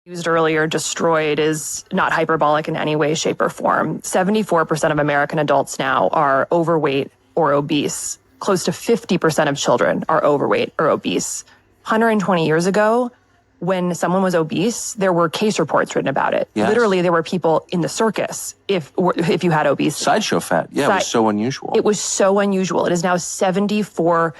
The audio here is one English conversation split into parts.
Used earlier, destroyed is not hyperbolic in any way, shape, or form. 74% of American adults now are overweight or obese. Close to 50% of children are overweight or obese. 120 years ago, when someone was obese, there were case reports written about it. Yes. Literally, there were people in the circus if you had obesity. Sideshow fat. Yeah, it was so unusual. It was so unusual. It is now 74%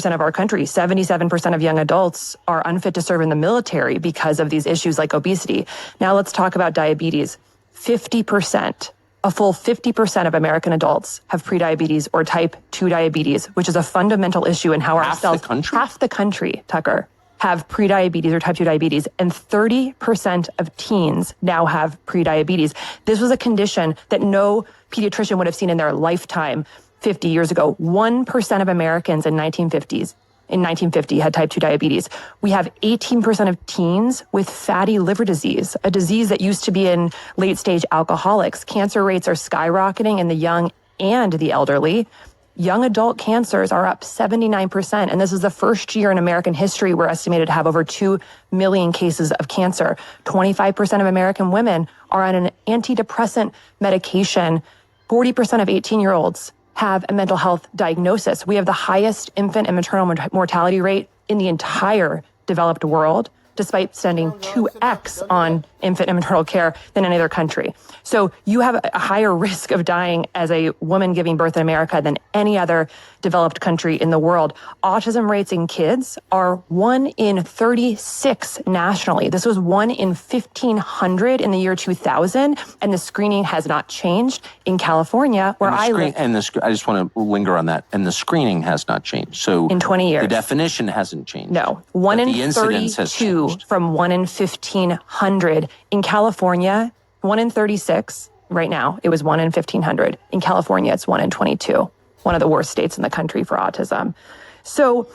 of our country. 77% of young adults are unfit to serve in the military because of these issues like obesity. Now let's talk about diabetes. 50%, a full 50% of American adults have prediabetes or type 2 diabetes, which is a fundamental issue in how our cells... Half the country, Tucker, have prediabetes or type 2 diabetes, and 30% of teens now have prediabetes. This was a condition that no pediatrician would have seen in their lifetime 50 years ago. 1% of Americans in 1950 had type 2 diabetes. We have 18% of teens with fatty liver disease, a disease that used to be in late stage alcoholics. Cancer rates are skyrocketing in the young and the elderly. Young adult cancers are up 79%, and this is the first year in American history we're estimated to have over 2 million cases of cancer. 25% of American women are on an antidepressant medication. 40% of 18-year-olds have a mental health diagnosis. We have the highest infant and maternal mortality rate in the entire developed world, despite spending 2x on infant and maternal care than any other country. So you have a higher risk of dying as a woman giving birth in America than any other developed country in the world. Autism rates in kids are 1 in 36 nationally. This was 1 in 1,500 in the year 2000, and the screening has not changed in California, where I live. And I just want to linger on that. And the screening has not changed. So in 20 years, the definition hasn't changed. No, 1 in 32 from 1 in 1,500 in California. 1 in 36 right now. It was 1 in 1,500. In California, it's 1 in 22. One of the worst states in the country for autism. So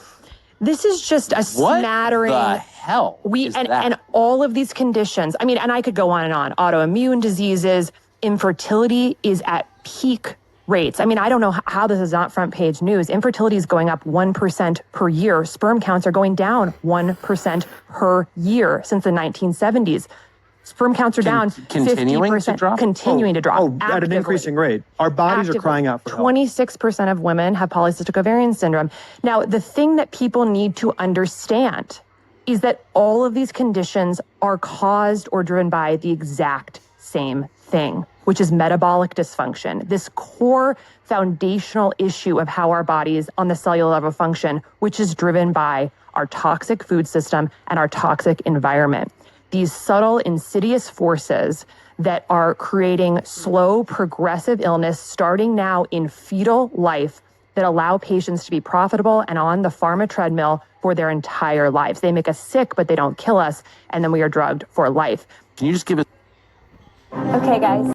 this is just a smattering. What the hell is that? And all of these conditions. I mean, and I could go on and on. Autoimmune diseases, infertility is at peak rates. I mean, I don't know how this is not front page news. Infertility is going up 1% per year. Sperm counts are going down 1% per year since the 1970s. Sperm counts are down 50%, continuing to drop. At an increasing rate. Our bodies are crying out for help. 26% of women have polycystic ovarian syndrome. Now, the thing that people need to understand is that all of these conditions are caused or driven by the exact same thing, which is metabolic dysfunction, this core foundational issue of how our bodies on the cellular level function, which is driven by our toxic food system and our toxic environment. These subtle, insidious forces that are creating slow, progressive illness starting now in fetal life that allow patients to be profitable and on the pharma treadmill for their entire lives. They make us sick, but they don't kill us, and then we are drugged for life. Can you just give us... Okay, guys.